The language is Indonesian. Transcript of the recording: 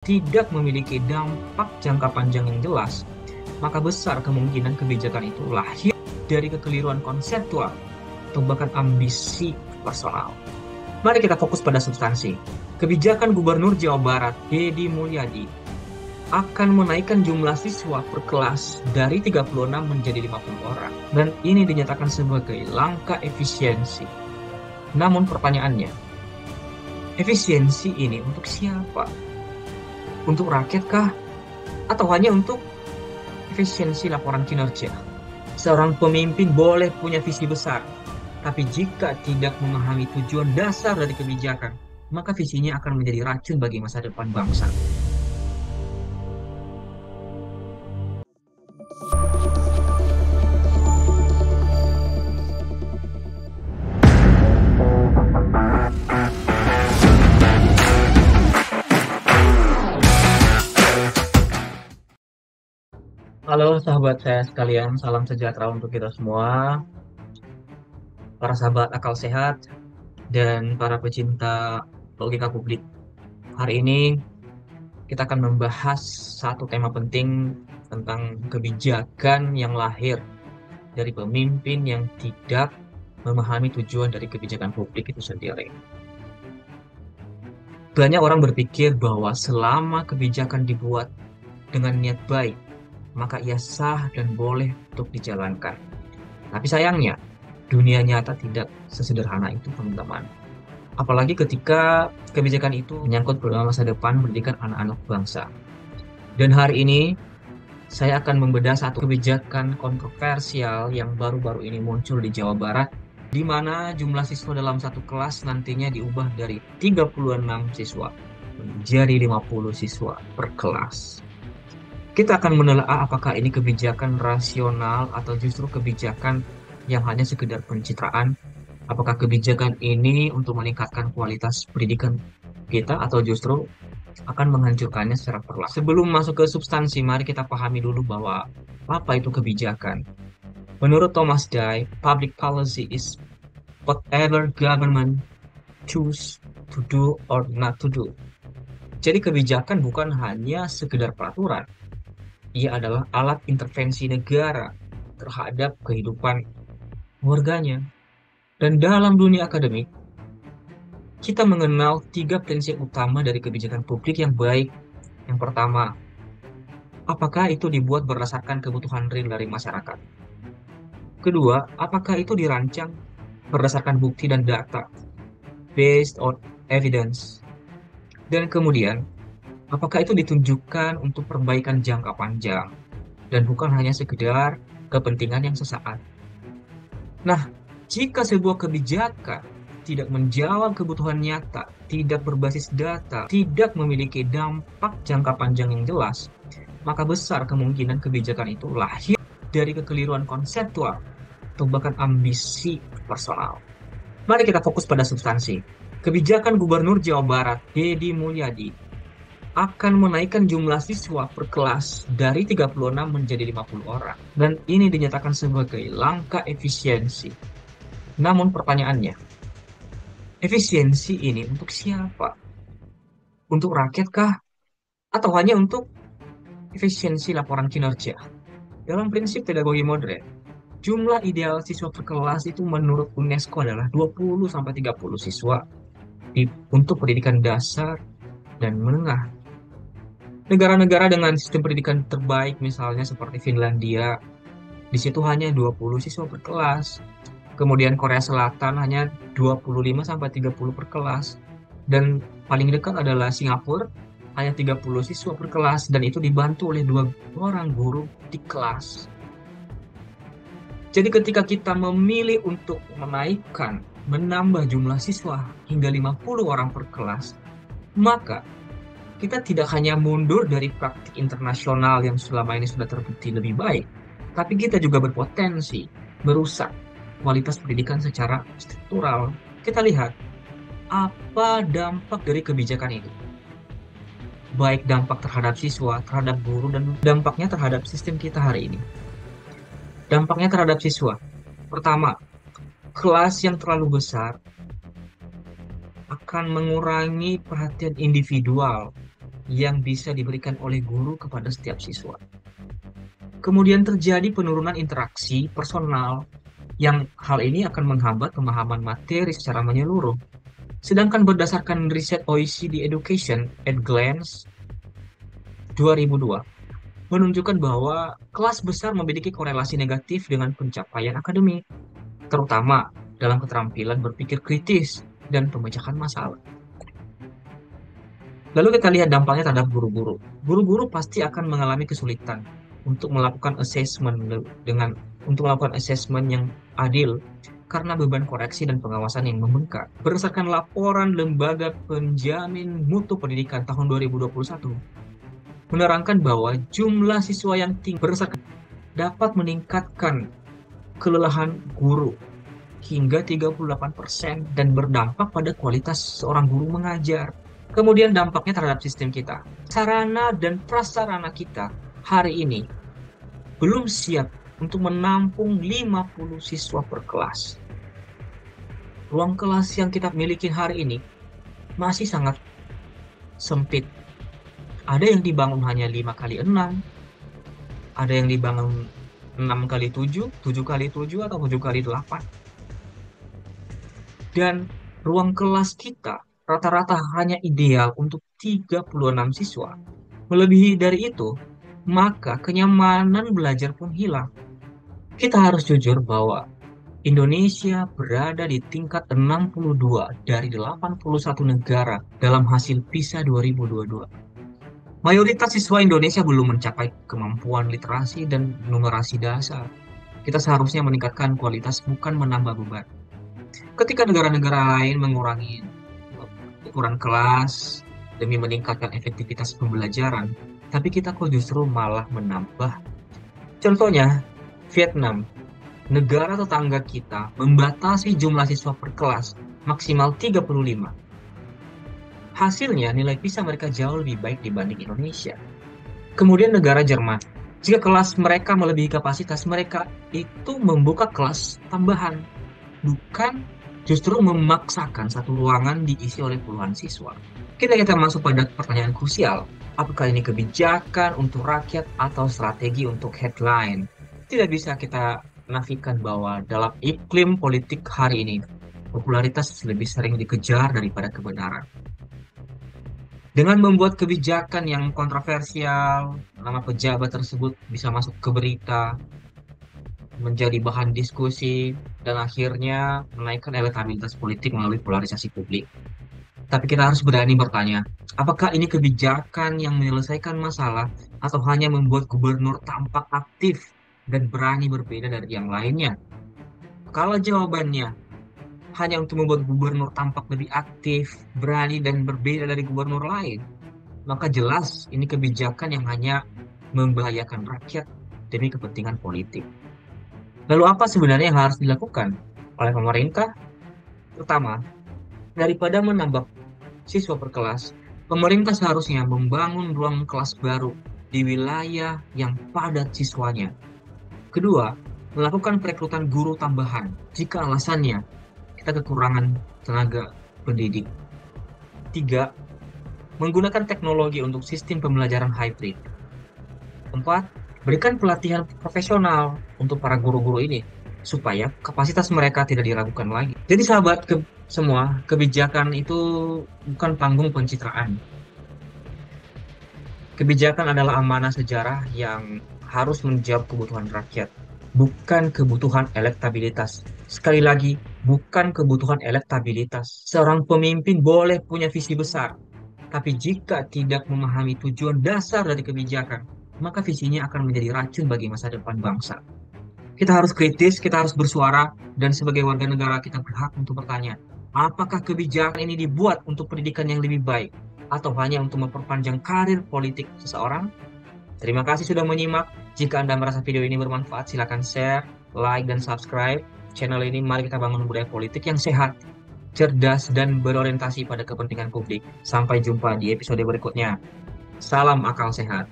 tidak memiliki dampak jangka panjang yang jelas, maka besar kemungkinan kebijakan itu lahir dari kekeliruan konseptual atau bahkan ambisi personal. Mari kita fokus pada substansi. Kebijakan Gubernur Jawa Barat, Deddy Mulyadi, akan menaikkan jumlah siswa per kelas dari 36 menjadi 50 orang. Dan ini dinyatakan sebagai langkah efisiensi. Namun pertanyaannya, efisiensi ini untuk siapa? Untuk rakyat kah? Atau hanya untuk efisiensi laporan kinerja? Seorang pemimpin boleh punya visi besar, tapi jika tidak memahami tujuan dasar dari kebijakan, maka visinya akan menjadi racun bagi masa depan bangsa. Halo sahabat saya sekalian, salam sejahtera untuk kita semua, para sahabat akal sehat, dan para pecinta logika publik. Hari ini kita akan membahas satu tema penting tentang kebijakan yang lahir dari pemimpin yang tidak memahami tujuan dari kebijakan publik itu sendiri. Banyak orang berpikir bahwa selama kebijakan dibuat dengan niat baik, maka ia sah dan boleh untuk dijalankan. Tapi sayangnya, dunia nyata tidak sesederhana itu, teman-teman. Apalagi ketika kebijakan itu menyangkut pada masa depan pendidikan anak-anak bangsa. Dan hari ini, saya akan membedah satu kebijakan kontroversial yang baru-baru ini muncul di Jawa Barat, di mana jumlah siswa dalam satu kelas nantinya diubah dari 36 siswa menjadi 50 siswa per kelas. Kita akan menelaah apakah ini kebijakan rasional atau justru kebijakan yang hanya sekedar pencitraan. Apakah kebijakan ini untuk meningkatkan kualitas pendidikan kita atau justru akan menghancurkannya secara perlahan. Sebelum masuk ke substansi, mari kita pahami dulu bahwa apa itu kebijakan. Menurut Thomas Dye, public policy is whatever government choose to do or not to do. Jadi kebijakan bukan hanya sekedar peraturan. Ia adalah alat intervensi negara terhadap kehidupan warganya. Dan dalam dunia akademik, kita mengenal 3 prinsip utama dari kebijakan publik yang baik. Yang pertama, apakah itu dibuat berdasarkan kebutuhan real dari masyarakat? Kedua, apakah itu dirancang berdasarkan bukti dan data, based on evidence? Dan kemudian, apakah itu ditunjukkan untuk perbaikan jangka panjang dan bukan hanya sekedar kepentingan yang sesaat? Nah, jika sebuah kebijakan tidak menjawab kebutuhan nyata, tidak berbasis data, tidak memiliki dampak jangka panjang yang jelas, maka besar kemungkinan kebijakan itu lahir dari kekeliruan konseptual atau bahkan ambisi personal. Mari kita fokus pada substansi. Kebijakan Gubernur Jawa Barat, Deddy Mulyadi, akan menaikkan jumlah siswa per kelas dari 36 menjadi 50 orang. Dan ini dinyatakan sebagai langkah efisiensi. Namun pertanyaannya, efisiensi ini untuk siapa? Untuk rakyat kah? Atau hanya untuk efisiensi laporan kinerja? Dalam prinsip pedagogi modern, jumlah ideal siswa per kelas itu menurut UNESCO adalah 20-30 siswa untuk pendidikan dasar dan menengah. Negara-negara dengan sistem pendidikan terbaik misalnya seperti Finlandia, di situ hanya 20 siswa per kelas. Kemudian Korea Selatan hanya 25-30 per kelas. Dan paling dekat adalah Singapura, hanya 30 siswa per kelas dan itu dibantu oleh 2 orang guru di kelas. Jadi ketika kita memilih untuk menambah jumlah siswa hingga 50 orang per kelas, maka kita tidak hanya mundur dari praktik internasional yang selama ini sudah terbukti lebih baik, tapi kita juga berpotensi merusak kualitas pendidikan secara struktural. Kita lihat apa dampak dari kebijakan itu. Baik dampak terhadap siswa, terhadap guru, dan dampaknya terhadap sistem kita hari ini. Dampaknya terhadap siswa. Pertama, kelas yang terlalu besar akan mengurangi perhatian individual yang bisa diberikan oleh guru kepada setiap siswa. Kemudian terjadi penurunan interaksi personal yang hal ini akan menghambat pemahaman materi secara menyeluruh. Sedangkan berdasarkan riset OECD Education at Glance 2002 menunjukkan bahwa kelas besar memiliki korelasi negatif dengan pencapaian akademik, terutama dalam keterampilan berpikir kritis dan pemecahan masalah. Lalu kita lihat dampaknya terhadap guru-guru. Guru-guru pasti akan mengalami kesulitan untuk melakukan assessment yang adil karena beban koreksi dan pengawasan yang membengkak. Berdasarkan laporan Lembaga Penjamin Mutu Pendidikan tahun 2021, menerangkan bahwa jumlah siswa yang tinggi dapat meningkatkan kelelahan guru hingga 38% dan berdampak pada kualitas seorang guru mengajar. Kemudian dampaknya terhadap sistem kita. Sarana dan prasarana kita hari ini belum siap untuk menampung 50 siswa per kelas. Ruang kelas yang kita miliki hari ini masih sangat sempit. Ada yang dibangun hanya 5x6, ada yang dibangun 6x7, 7x7, atau 7x8. Dan ruang kelas kita rata-rata hanya ideal untuk 36 siswa. Melebihi dari itu, maka kenyamanan belajar pun hilang. Kita harus jujur bahwa Indonesia berada di tingkat 62 dari 81 negara dalam hasil PISA 2022. Mayoritas siswa Indonesia belum mencapai kemampuan literasi dan numerasi dasar. Kita seharusnya meningkatkan kualitas, bukan menambah beban. Ketika negara-negara lain mengurangi ukuran kelas demi meningkatkan efektivitas pembelajaran, tapi kita kok justru malah menambah. Contohnya, Vietnam, negara tetangga kita, membatasi jumlah siswa per kelas maksimal 35. Hasilnya, nilai PISA mereka jauh lebih baik dibanding Indonesia. Kemudian negara Jerman, jika kelas mereka melebihi kapasitas, mereka itu membuka kelas tambahan, bukan justru memaksakan satu ruangan diisi oleh puluhan siswa. Kita masuk pada pertanyaan krusial. Apakah ini kebijakan untuk rakyat atau strategi untuk headline? Tidak bisa kita nafikan bahwa dalam iklim politik hari ini, popularitas lebih sering dikejar daripada kebenaran. Dengan membuat kebijakan yang kontroversial, nama pejabat tersebut bisa masuk ke berita, menjadi bahan diskusi, dan akhirnya menaikkan elektabilitas politik melalui polarisasi publik. Tapi kita harus berani bertanya, apakah ini kebijakan yang menyelesaikan masalah atau hanya membuat gubernur tampak aktif dan berani berbeda dari yang lainnya? Kalau jawabannya hanya untuk membuat gubernur tampak lebih aktif, berani, dan berbeda dari gubernur lain, maka jelas ini kebijakan yang hanya membahayakan rakyat demi kepentingan politik. Lalu apa sebenarnya yang harus dilakukan oleh pemerintah? Pertama, daripada menambah siswa per kelas, pemerintah seharusnya membangun ruang kelas baru di wilayah yang padat siswanya. Kedua, melakukan perekrutan guru tambahan jika alasannya kita kekurangan tenaga pendidik. Tiga, menggunakan teknologi untuk sistem pembelajaran hybrid. Empat, berikan pelatihan profesional untuk para guru-guru ini supaya kapasitas mereka tidak diragukan lagi. Jadi sahabat semua, kebijakan itu bukan panggung pencitraan. Kebijakan adalah amanah sejarah yang harus menjawab kebutuhan rakyat, bukan kebutuhan elektabilitas. Sekali lagi, bukan kebutuhan elektabilitas. Seorang pemimpin boleh punya visi besar, tapi jika tidak memahami tujuan dasar dari kebijakan, maka visinya akan menjadi racun bagi masa depan bangsa. Kita harus kritis, kita harus bersuara, dan sebagai warga negara kita berhak untuk bertanya, apakah kebijakan ini dibuat untuk pendidikan yang lebih baik, atau hanya untuk memperpanjang karir politik seseorang? Terima kasih sudah menyimak. Jika Anda merasa video ini bermanfaat, silakan share, like, dan subscribe channel ini. Mari kita bangun budaya politik yang sehat, cerdas, dan berorientasi pada kepentingan publik. Sampai jumpa di episode berikutnya. Salam akal sehat.